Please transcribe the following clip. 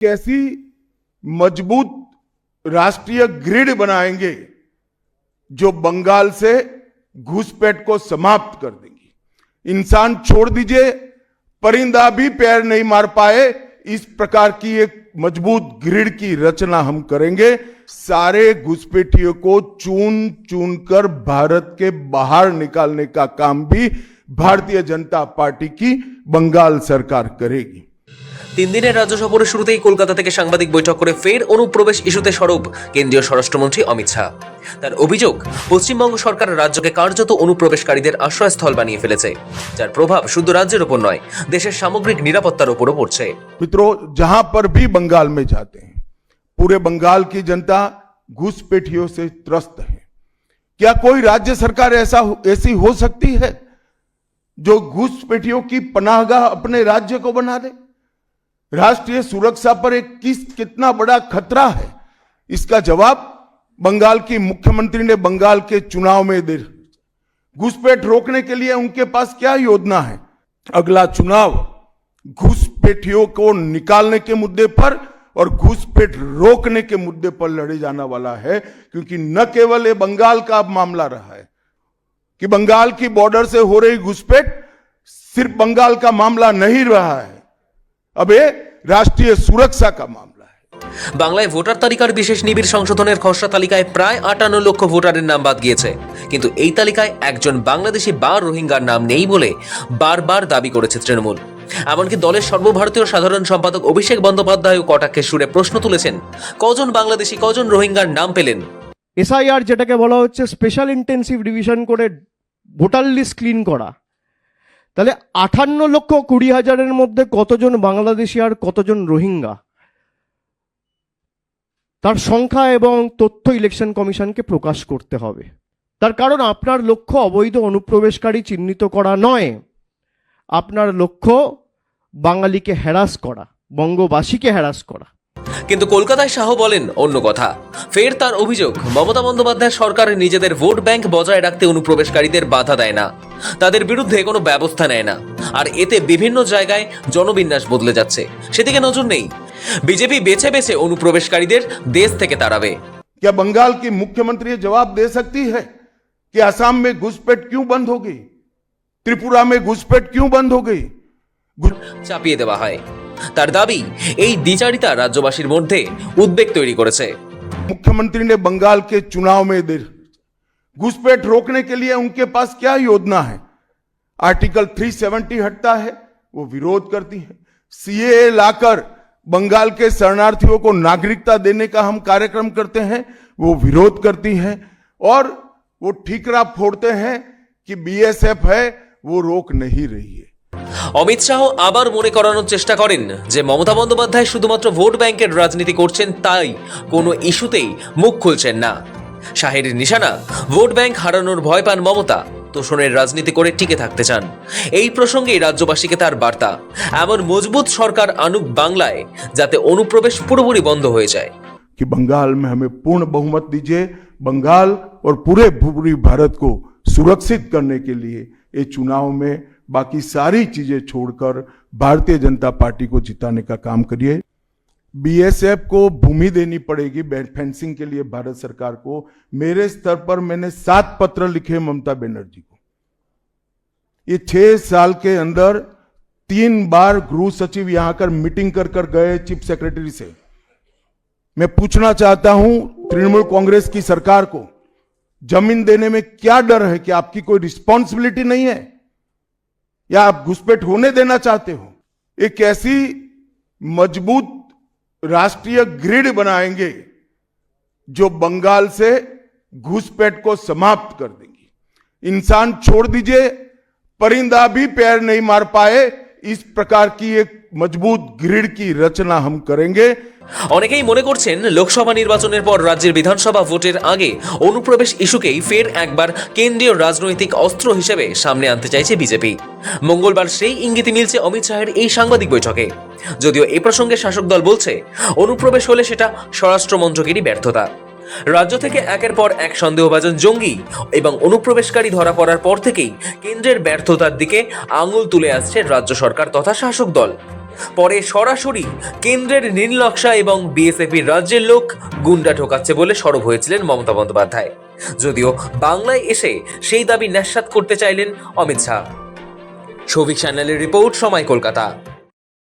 कैसी मजबूत राष्ट्रीय ग्रिड बनाएंगे जो बंगाल से घुसपैठ को समाप्त कर देंगी। इंसान छोड़ दीजिए, परिंदा भी पैर नहीं मार पाए, इस प्रकार की एक मजबूत ग्रिड की रचना हम करेंगे। सारे घुसपैठियों को चुन चुन कर भारत के बाहर निकालने का काम भी भारतीय जनता पार्टी की बंगाल सरकार करेगी। 3 দিনের রাজ্য সফরের শুরুতেই কলকাতা থেকে সাংবাদিক বৈঠক করে ফের অনুপ্রবেশ ইস্যুতে সরব কেন্দ্রীয় স্বরাষ্ট্রমন্ত্রী অমিত শাহ। তার অভিযোগ, পশ্চিমবঙ্গ সরকার রাজ্যকে কার্যত অনুপ্রবেশকারীদের আশ্রয়স্থল বানিয়ে ফেলেছে, যার প্রভাব শুধু রাজ্যের উপর নয়, দেশের সামগ্রিক নিরাপত্তার উপরও পড়ছে। मित्रों, जहां पर भी बंगाल में जाते हैं, पूरे बंगाल की जनता घुसपैठियों से त्रस्त है। क्या कोई राज्य सरकार ऐसी हो सकती है जो घुसपैठियों की पनाहगाह अपने राज्य को बना दे? राष्ट्रीय सुरक्षा पर कितना बड़ा खतरा है, इसका जवाब बंगाल की मुख्यमंत्री ने बंगाल के चुनाव में दे। घुसपैठ रोकने के लिए उनके पास क्या योजना है? अगला चुनाव घुसपैठियों को निकालने के मुद्दे पर और घुसपैठ रोकने के मुद्दे पर लड़े जाने वाला है, क्योंकि न केवल ये बंगाल का मामला रहा है कि बंगाल की बॉर्डर से हो रही घुसपैठ सिर्फ बंगाल का मामला नहीं रहा है, अब ये राष्ट्रीय सुरक्षा का मामला है। বাংলায় ভোটার তালিকার বিশেষ নিবিড় সংশোধনের খসড়া তালিকায় প্রায় 58 লক্ষ ভোটারের নাম বাদ গিয়েছে, কিন্তু এই তালিকায় একজন বাংলাদেশি বা রোহিঙ্গার নাম নেই বলে বারবার দাবি করেছে তৃণমূল। এমনকি দলের সর্বভারতীয় সাধারণ সম্পাদক অভিষেক বন্দ্যোপাধ্যায়ও কটাক্ষের সুরে প্রশ্ন তুলেছেন, কজন বাংলাদেশি কজন রোহিঙ্গার নাম পেলেন? এসআইআর যেটাকে বলা হচ্ছে স্পেশাল ইন্টেন্সিভ রিভিশন করে ভোটার লিস্ট ক্লিন করা, তাহলে 58,20,000-এর মধ্যে কতজন বাংলাদেশি আর কতজন রোহিঙ্গা, তার সংখ্যা এবং তথ্য ইলেকশন কমিশনকে প্রকাশ করতে হবে। তার কারণ আপনার লক্ষ্য অবৈধ অনুপ্রবেশকারী চিহ্নিত করা নয়, আপনার লক্ষ্য বাঙালিকে হ্যারাস করা, বঙ্গবাসীকে হ্যারাস করা। কিন্তু কলকাতায় শাহ বলেন অন্য কথা। ফের তার অভিযোগ, মমতা বন্দ্যোপাধ্যায় সরকার নিজেদের ভোট ব্যাংক বজায় রাখতে অনুপ্রবেশকারীদের বাধা দেয় না, তাদের বিরুদ্ধে কোনো ব্যবস্থা নেয় না, আর এতে বিভিন্ন জায়গায় জনবিন্যাস বদলে যাচ্ছে, সেদিকে নজর নেই। বিজেপি বেছে বেছে অনুপ্রবেশকারীদের দেশ থেকে তাড়াবে। क्या बंगाल की मुख्यमंत्री जवाब दे सकती है कि असम में घुसपैठ क्यों बंद हो गई, त्रिपुरा में घुसपैठ क्यों बंद हो गई? চাপিয়ে দেওয়া হয়। তার দাবি, এই দ্বিচারিতা রাজ্যবাসীর মধ্যে উদ্বেগ তৈরি করেছে। मुख्यमंत्री ने बंगाल के चुनाव में दे घुसपैठ रोकने के लिए उनके पास क्या योजना है? आर्टिकल 370 हटता है, वो विरोध करती है। सीएए लाकर बंगाल के शरणार्थियों को नागरिकता देने का हम कार्यक्रम करते हैं, वो विरोध करती है। और वो ठीकरा फोड़ते हैं कि बीएसएफ है, वो रोक नहीं रही है। অমিত শাহ আবার মনে করানোর চেষ্টা করেন যে মমতা বন্দ্যোপাধ্যায় শুধুমাত্র ভোট ব্যাংকের রাজনীতি করছেন, তাই কোনো ইস্যুতেই মুখ খুলছেন না। শাহের নিশানা, ভোট ব্যাংক হারানোর ভয় পান মমতা, তোষণের রাজনীতি করে টিকে থাকতে চান। এই প্রসঙ্গে রাজ্যবাসীকে তার বার্তা, এমন মজবুত সরকার আনুক বাংলায়, যাতে অনুপ্রবেশ পুরোপুরি বন্ধ হয়ে যায়। कि बंगाल में हमें पूर्ण बहुमत दीजिए, बंगाल और पूरे भारत को सुरक्षित करने के लिए ये चुनाव में बाकी सारी चीजें छोड़कर भारतीय जनता पार्टी को जिताने का काम करिए। बीएसएफ को भूमि देनी पड़ेगी फेंसिंग के लिए भारत सरकार को। मेरे स्तर पर मैंने 7 पत्र लिखे ममता बनर्जी को। ये 6 साल के अंदर 3 बार गृह सचिव यहां कर मीटिंग कर गए चीफ सेक्रेटरी से। मैं पूछना चाहता हूं तृणमूल कांग्रेस की सरकार को, जमीन देने में क्या डर है? कि आपकी कोई रिस्पॉन्सिबिलिटी नहीं है, या आप घुसपैठ होने देना चाहते हो? एक ऐसी मजबूत राष्ट्रीय ग्रिड बनाएंगे जो बंगाल से घुसपैठ को समाप्त कर देंगी। इंसान छोड़ दीजिए, परिंदा भी पैर नहीं मार पाए, इस प्रकार की एक मजबूत ग्रिड की रचना हम करेंगे। অনেকেই মনে করছেন লোকসভা নির্বাচনের পর রাজ্যের বিধানসভা ভোটের আগে অনুপ্রবেশ ইস্যুকেই ফের একবার কেন্দ্রীয় রাজনৈতিক অস্ত্র হিসেবে সামনে আনতে চাইছে বিজেপি। মঙ্গলবার সেই ইঙ্গিতই মিলছে অমিত শাহের এই সাংবাদিক বৈঠকে। যদিও এ প্রসঙ্গে শাসক দল বলছে, অনুপ্রবেশ হলে সেটা স্বরাষ্ট্র মন্ত্রকেরই ব্যর্থতা। রাজ্য থেকে একের পর এক সন্দেহভাজন জঙ্গি এবং অনুপ্রবেশকারী ধরা পড়ার পর থেকেই কেন্দ্রের ব্যর্থতার দিকে আঙুল তুলে আসছে রাজ্য সরকার তথা শাসক দল। পরে সরাসরি কেন্দ্রের নীল নকশা এবং বিএসএফির রাজ্যের লোক গুন্ডা ঠোকাচ্ছে বলে সরব হয়েছিলেন মমতা বন্দ্যোপাধ্যায়। যদিও বাংলায় এসে সেই দাবি ন্যাস্যাৎ করতে চাইলেন অমিত শাহ। শৌভিক চ্যানেলের রিপোর্ট, সময় কলকাতা।